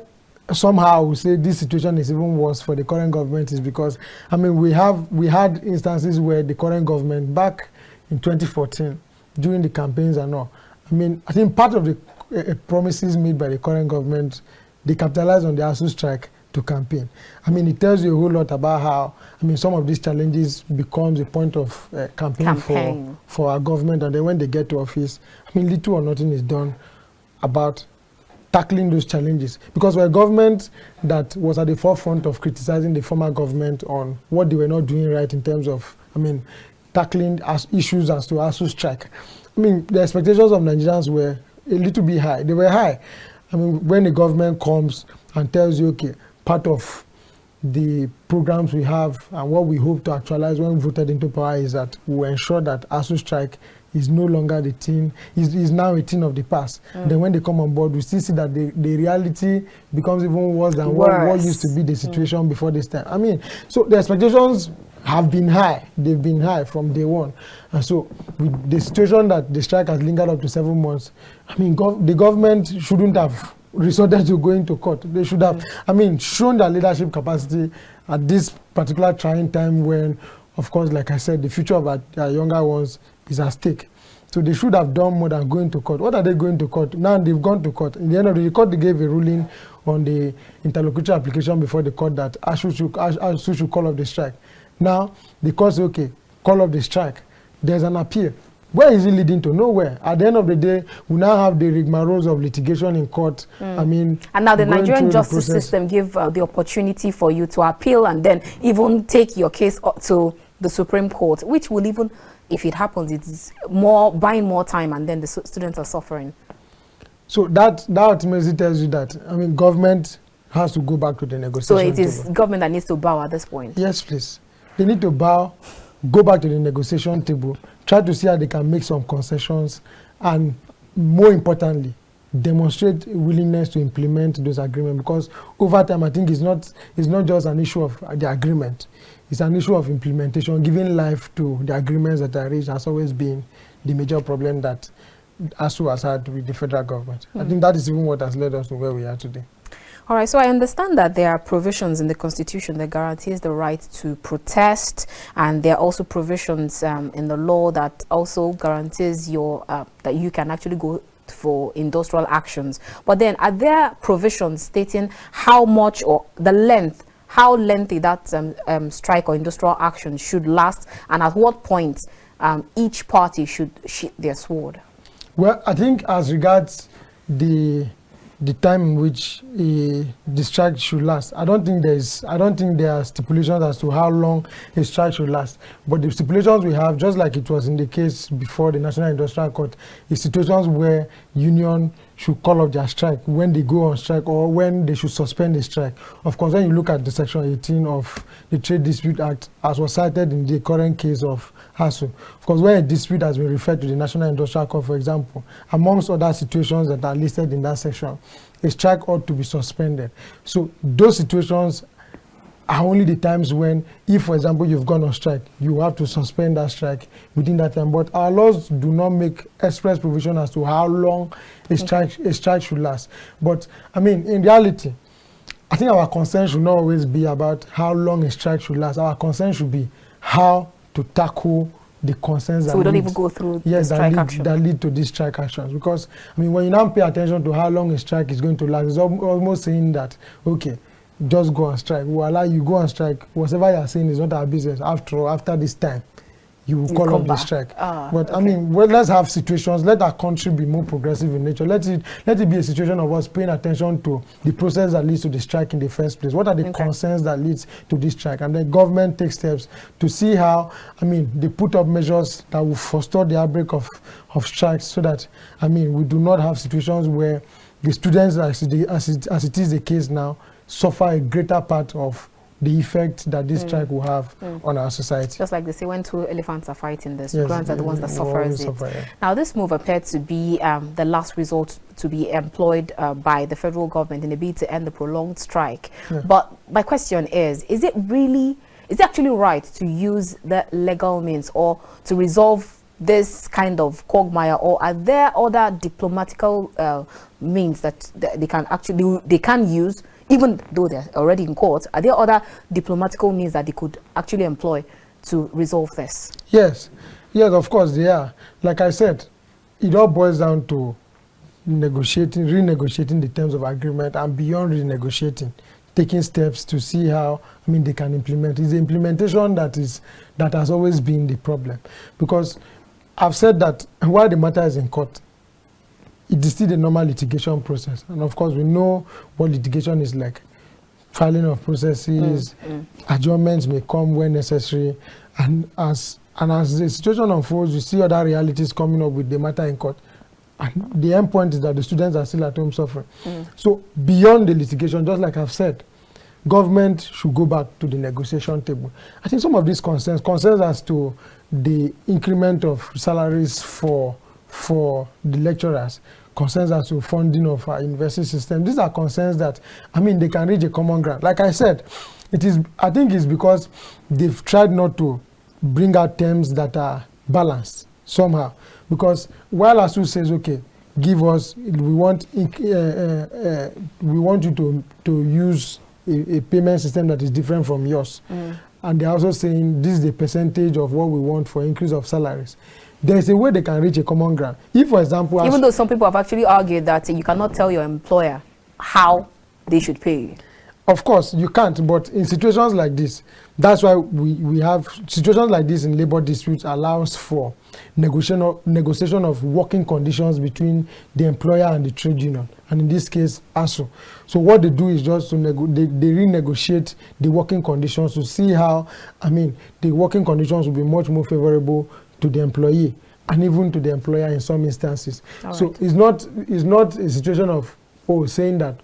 somehow we say this situation is even worse for the current government is because, I mean, we had instances where the current government back in 2014 during the campaigns and all, I mean, I think part of the promises made by the current government, they capitalized on the ASU strike to campaign. I mean, it tells you a whole lot about how, I mean, some of these challenges becomes a point of campaign for our government, and then when they get to office, I mean, little or nothing is done about tackling those challenges, because we're a government that was at the forefront of criticizing the former government on what they were not doing right in terms of, I mean, tackling issues as to ASU strike. I mean, the expectations of Nigerians were a little bit high. They were high. I mean, when the government comes and tells you, okay, part of the programs we have and what we hope to actualize when voted into power is that we will ensure that ASU strike is no longer the thing, is now a thing of the past. Then when they come on board, we still see that the reality becomes even worse than what used to be the situation before this time. I mean, so the expectations have been high. They've been high from day one. And so with the situation that the strike has lingered up to 7 months, I mean, the government shouldn't have resorted to going to court. They should have, I mean, shown their leadership capacity at this particular trying time when, of course, like I said, the future of our younger ones is at stake. So they should have done more than going to court. What are they going to court? Now they've gone to court. In the end of the court, they gave a ruling on the interlocutory application before the court that ASU should call off the strike. Now the court says, okay, call off the strike. There's an appeal. Where is it leading to? Nowhere. At the end of the day, we now have the rigmaroles of litigation in court. I mean, and now the Nigerian justice system give the opportunity for you to appeal and then even take your case up to the Supreme Court, which will even, if it happens, it's buying more time, and then the students are suffering. So that ultimately tells you that, I mean, government has to go back to the negotiation table. So it is government that needs to bow at this point. Yes, please. They need to bow, go back to the negotiation table, try to see how they can make some concessions, and more importantly, demonstrate willingness to implement those agreements, because over time, I think it's not just an issue of the agreement. It's an issue of implementation. Giving life to the agreements that are reached has always been the major problem that ASU has had with the federal government. I think that is even what has led us to where we are today. All right, so I understand that there are provisions in the Constitution that guarantees the right to protest, and there are also provisions in the law that also guarantees that you can actually go for industrial actions. But then, are there provisions stating how much or the length, how lengthy that strike or industrial action should last, and at what point each party should sheath their sword? Well, I think as regards the time in which the strike should last, I don't think there are stipulations as to how long a strike should last. But the stipulations we have, just like it was in the case before the National Industrial Court, is situations where union should call off their strike, when they go on strike, or when they should suspend the strike. Of course, when you look at the Section 18 of the Trade Dispute Act, as was cited in the current case of HASU, of course, when a dispute has been referred to the National Industrial Court, for example, amongst other situations that are listed in that section, a strike ought to be suspended. So those situations are only the times when, if, for example, you've gone on strike, you have to suspend that strike within that time. But our laws do not make express provision as to how long a strike should last. But, I mean, in reality, I think our concern should not always be about how long a strike should last. Our concern should be how to tackle the concerns so we don't even go through that lead to these strike actions. Because, I mean, when you now pay attention to how long a strike is going to last, it's almost saying that, okay, just go on strike. We'll allow you go on strike. Whatever you're saying is not our business. After all, after this time, you will call off the strike. But okay. I mean, well, let's have situations. Let our country be more progressive in nature. Let it be a situation of us paying attention to the process that leads to the strike in the first place. What are the concerns that leads to this strike? And then government takes steps to see how, I mean, they put up measures that will forestall the outbreak of strikes, so that, I mean, we do not have situations where the students, as it is the case now, suffer a greater part of the effect that this strike will have on our society. Just like they say, when two elephants are fighting, the grants are the ones that suffers it. Now, this move appeared to be the last resort to be employed by the federal government in a bid to end the prolonged strike. But my question is it actually right to use the legal means or to resolve this kind of quagmire, or are there other diplomatical means that they can use, even though they're already in court? Are there other diplomatical means that they could actually employ to resolve this? Yes, of course they are. Like I said, it all boils down to renegotiating the terms of agreement, and beyond renegotiating, taking steps to see how, I mean, they can implement. It's the implementation that has always been the problem. Because I've said that while the matter is in court, it is still the normal litigation process. And of course, we know what litigation is like. Filing of processes, adjournments may come when necessary. And as the situation unfolds, you see other realities coming up with the matter in court. And the end point is that the students are still at home suffering. So beyond the litigation, just like I've said, government should go back to the negotiation table. I think some of these concerns as to the increment of salaries for the lecturers, concerns as to funding of our university system. These are concerns that, I mean, they can reach a common ground. Like I said, I think it's because they've tried not to bring out terms that are balanced somehow. Because while ASU says, okay, give us, we want you to use a payment system that is different from yours. And they're also saying this is the percentage of what we want for increase of salaries. There's a way they can reach a common ground. If, for example, even though some people have actually argued that you cannot tell your employer how they should pay you. Of course, you can't, but in situations like this, that's why we have situations like this in labor disputes allows for negotiation of working conditions between the employer and the trade union, and in this case, ASU. So what they do is just to they renegotiate the working conditions to see how, I mean, the working conditions will be much more favorable to the employee and even to the employer in some instances. So it's not a situation of saying that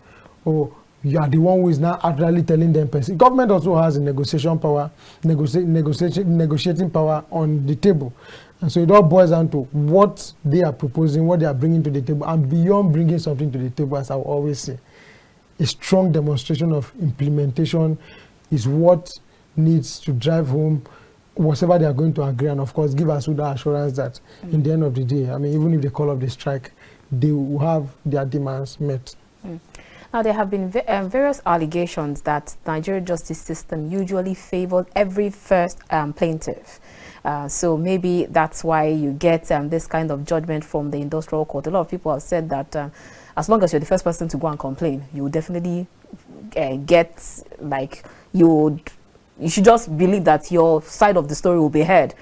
you are the one who is now actually telling them. Government also has a negotiation power, negotiating power on the table. And so it all boils down to what they are proposing, what they are bringing to the table, and beyond bringing something to the table, as I will always say, a strong demonstration of implementation is what needs to drive home whatever they are going to agree, and of course give us the assurance that in the end of the day, I mean, even if they call off the strike, they will have their demands met. Now, there have been various allegations that Nigeria justice system usually favors every first plaintiff. So maybe that's why you get this kind of judgment from the industrial court. A lot of people have said that as long as you're the first person to go and complain, you will definitely get, like, you should just believe that your side of the story will be heard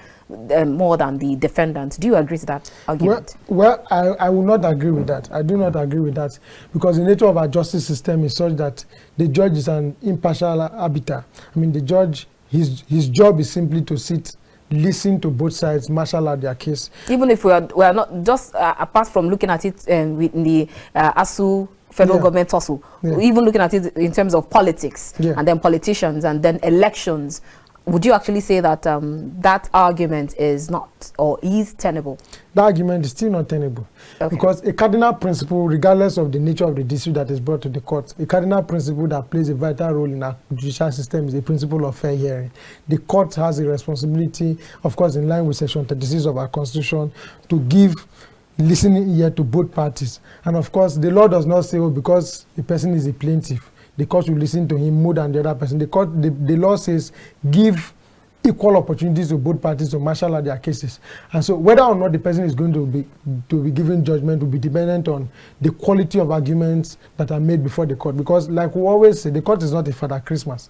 more than the defendant. Do you agree to that argument? Well, I will not agree with that. I do not agree with that, because the nature of our justice system is such that the judge is an impartial arbiter. I mean, the judge, his job is simply to sit listen to both sides, marshal out their case. Even if we are not just apart from looking at it with the ASU federal government tussle, even looking at it in terms of politics and then politicians and then elections, would you actually say that that argument is not or is tenable? The argument is still not tenable because a cardinal principle, regardless of the nature of the dispute that is brought to the court, a cardinal principle that plays a vital role in our judicial system is the principle of fair hearing. The court has a responsibility, of course, in line with Section 36 of our Constitution, to give listening ear to both parties. And of course, the law does not say, oh, because the person is a plaintiff, the court will listen to him more than the other person. The law says give equal opportunities to both parties to marshal out their cases. And so whether or not the person is going to be given judgment will be dependent on the quality of arguments that are made before the court. Because like we always say, the court is not a Father Christmas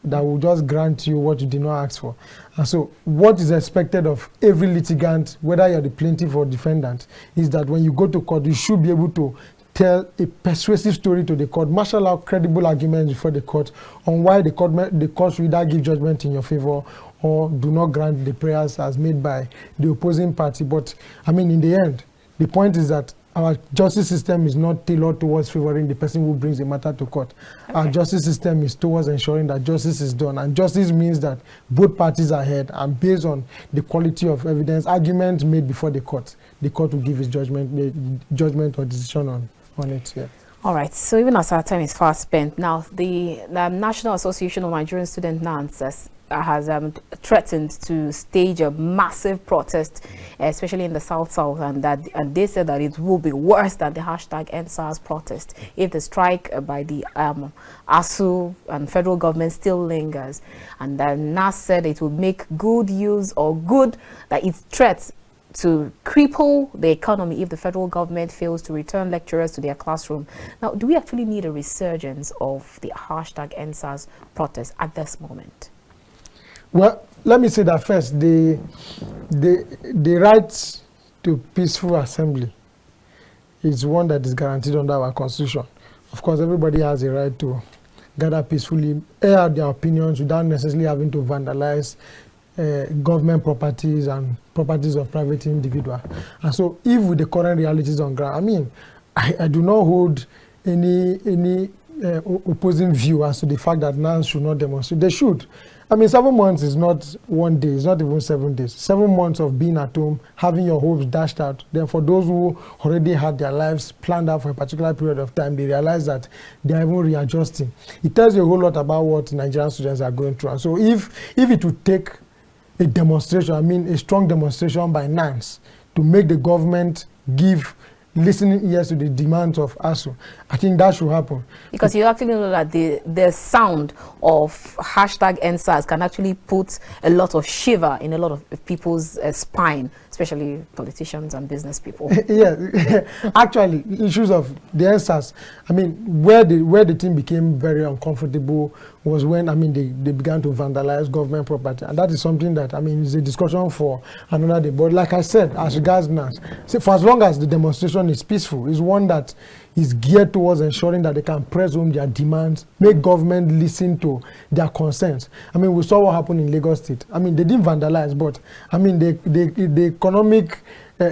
that will just grant you what you did not ask for. And so what is expected of every litigant, whether you're the plaintiff or defendant, is that when you go to court, you should be able to tell a persuasive story to the court, marshal out credible arguments before the court on why the court should either give judgment in your favor or do not grant the prayers as made by the opposing party. But I mean, in the end, the point is that our justice system is not tailored towards favoring the person who brings the matter to court. Our justice system is towards ensuring that justice is done. And justice means that both parties are heard, and based on the quality of evidence, arguments made before the court will give its judgment or decision on it. Yeah. All right, so even as our time is fast spent, now the National Association of Nigerian Student NANS has threatened to stage a massive protest, especially in the South, and they said that it will be worse than the #EndSARS protest if the strike by the ASU and federal government still lingers. And then NAS said it would make good use that its threats to cripple the economy if the federal government fails to return lecturers to their classroom. Now, do we actually need a resurgence of the #EndSARS protest at this moment? Well, let me say that first, the right to peaceful assembly is one that is guaranteed under our Constitution. Of course, everybody has a right to gather peacefully, air out their opinions without necessarily having to vandalize government properties and properties of private individuals. And so if with the current realities on ground, I mean, I do not hold any opposing view as to the fact that NANS should not demonstrate. They should. I mean, 7 months is not 1 day, it's not even 7 days. 7 months of being at home, having your hopes dashed out. Then for those who already had their lives planned out for a particular period of time, they realize that they are even readjusting. It tells you a whole lot about what Nigerian students are going through. And so if it would take a demonstration, I mean a strong demonstration by NANS to make the government give listening ears to the demands of ASU, I think that should happen. Because you actually know that the sound of #EndSARS can actually put a lot of shiver in a lot of people's spine, especially politicians and business people. Yeah, actually, issues of the EndSARS, I mean, where the team became very uncomfortable was when, I mean, they began to vandalize government property. And that is something that, I mean, is a discussion for another day. But like I said, as regards NANS, for as long as the demonstration is peaceful, is one that is geared towards ensuring that they can press home their demands, make government listen to their concerns. I mean, we saw what happened in Lagos State. I mean, they didn't vandalize, but I mean, the economic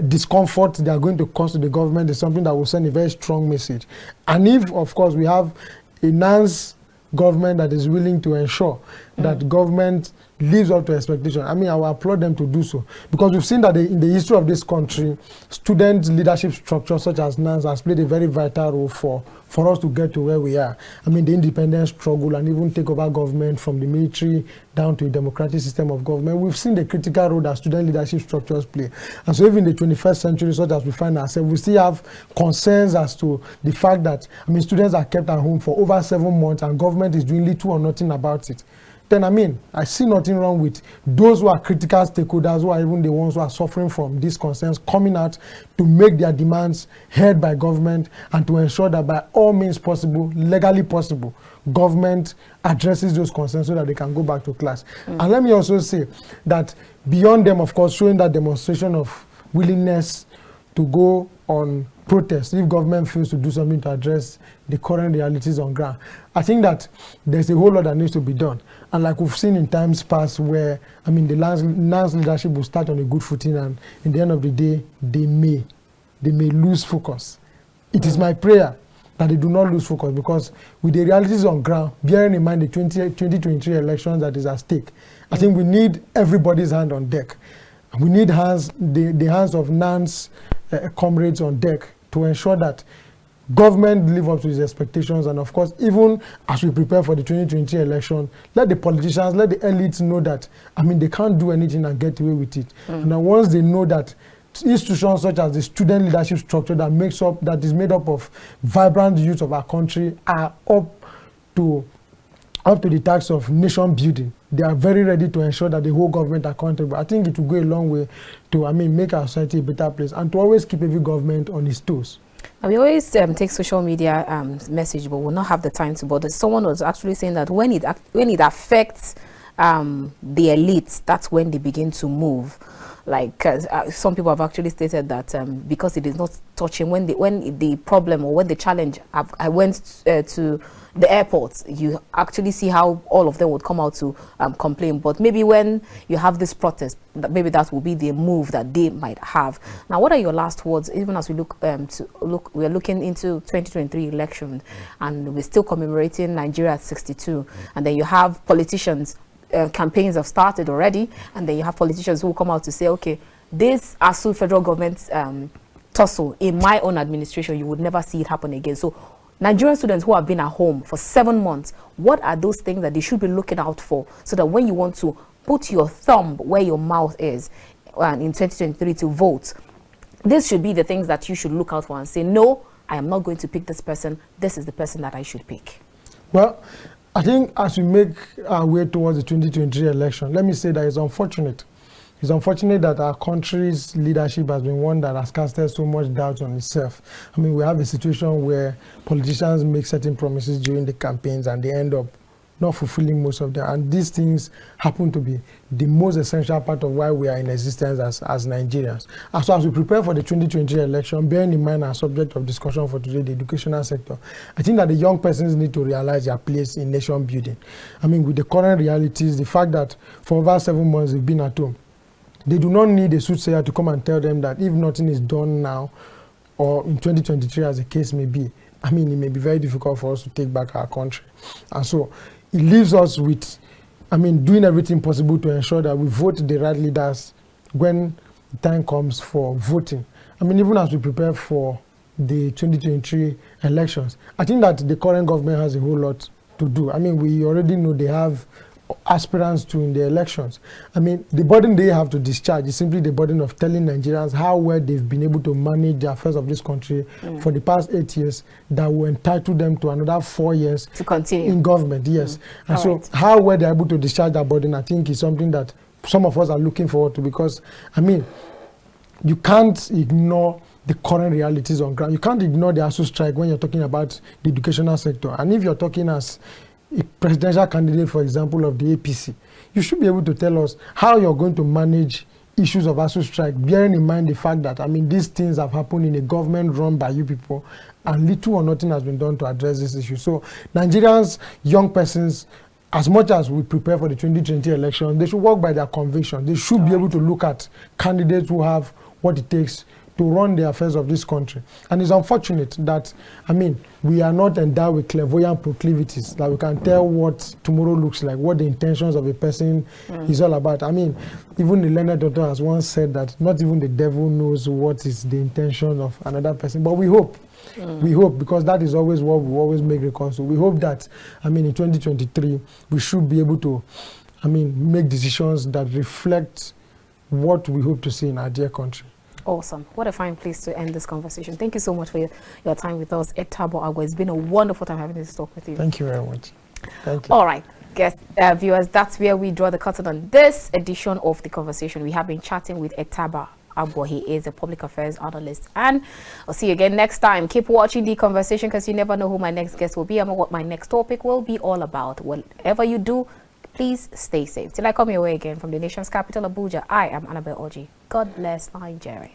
discomfort they are going to cause to the government is something that will send a very strong message. And if, of course, we have a NANS government that is willing to ensure that government lives up to expectation, I mean, I will applaud them to do so. Because we've seen that in the history of this country, student leadership structures such as NANS has played a very vital role for us to get to where we are. I mean, the independence struggle and even take over government from the military down to a democratic system of government. We've seen the critical role that student leadership structures play. And so even in the 21st century, such as we find ourselves, we still have concerns as to the fact that, I mean, students are kept at home for over 7 months and government is doing little or nothing about it. Then, I mean, I see nothing wrong with those who are critical stakeholders, who are even the ones who are suffering from these concerns, coming out to make their demands heard by government and to ensure that by all means possible, legally possible, government addresses those concerns so that they can go back to class. And let me also say that beyond them, of course, showing that demonstration of willingness to go on protest if government fails to do something to address the current realities on ground. I think that there's a whole lot that needs to be done. And like we've seen in times past where, I mean, the NANS leadership will start on a good footing and in the end of the day, they may lose focus. It is my prayer that they do not lose focus, because with the realities on ground, bearing in mind the 2023 elections that is at stake, I think we need everybody's hand on deck. We need the hands of NANS comrades on deck to ensure that government live up to its expectations. And of course, even as we prepare for the 2023 election, let the politicians, let the elites know that, I mean, they can't do anything and get away with it. And then once they know that institutions such as the student leadership structure that is made up of vibrant youth of our country are up to the task of nation building, they are very ready to ensure that the whole government are accountable. I think it will go a long way to, I mean, make our society a better place and to always keep every government on its toes. And we always take social media message, but we'll not have the time to bother. Someone was actually saying that when it affects the elites, that's when they begin to move. Like some people have actually stated that because it is not touching, when the problem or when the challenge, I went to the airport, you actually see how all of them would come out to complain. But maybe when you have this protest, maybe that will be the move that they might have. Now, what are your last words? Even as we we're looking into 2023 election, and we're still commemorating Nigeria at 62, and then you have politicians. Campaigns have started already, and then you have politicians who will come out to say, okay, this ASU federal government tussle in my own administration, you would never see it happen again. So Nigerian students who have been at home for 7 months, what are those things that they should be looking out for, so that when you want to put your thumb where your mouth is in 2023 to vote, this should be the things that you should look out for and say, no, I am not going to pick this person. This is the person that I should pick. Well, I think as we make our way towards the 2023 election, let me say that it's unfortunate. It's unfortunate that our country's leadership has been one that has casted so much doubt on itself. I mean, we have a situation where politicians make certain promises during the campaigns and they end up not fulfilling most of them. And these things happen to be the most essential part of why we are in existence as Nigerians. And so as we prepare for the 2023 election, bearing in mind our subject of discussion for today, the educational sector, I think that the young persons need to realize their place in nation building. I mean, with the current realities, the fact that for over 7 months they've been at home, they do not need a soothsayer to come and tell them that if nothing is done now or in 2023 as the case may be, I mean, it may be very difficult for us to take back our country. And so it leaves us with, I mean, doing everything possible to ensure that we vote the right leaders when the time comes for voting. I mean, even as we prepare for the 2023 elections, I think that the current government has a whole lot to do. I mean, we already know they have aspirants to in the elections. I mean, the burden they have to discharge is simply the burden of telling Nigerians how well they've been able to manage the affairs of this country for the past 8 years that will entitle them to another 4 years to continue in government. Yes. And all so right. how well they're able to discharge that burden, I think, is something that some of us are looking forward to, because, I mean, you can't ignore the current realities on ground. You can't ignore the ASU strike when you're talking about the educational sector. And if you're talking as a presidential candidate, for example, of the APC, you should be able to tell us how you're going to manage issues of ASU strike, bearing in mind the fact that, I mean, these things have happened in a government run by you people, and little or nothing has been done to address this issue. So Nigerians, young persons, as much as we prepare for the 2020 election, they should walk by their conviction. They should be able to look at candidates who have what it takes to run the affairs of this country. And it's unfortunate that, I mean, we are not endowed with clairvoyant proclivities, that we can tell what tomorrow looks like, what the intentions of a person is all about. I mean, even the learned doctor has once said that not even the devil knows what is the intention of another person. But we hope. We hope, because that is always what we always make recourse to. We hope that, I mean, in 2023, we should be able to, I mean, make decisions that reflect what we hope to see in our dear country. Awesome. What a fine place to end this conversation. Thank you so much for your time with us. Etaba Agbor, it's been a wonderful time having this talk with you. Thank you very much. Thank you. All right, guests, viewers, that's where we draw the curtain on this edition of The Conversation. We have been chatting with Etaba Agbor. He is a public affairs analyst. And I'll see you again next time. Keep watching The Conversation, because you never know who my next guest will be and what my next topic will be all about. Whatever you do, please stay safe. Till I come your way again from the nation's capital, Abuja, I am Annabelle Oji. God bless Nigeria.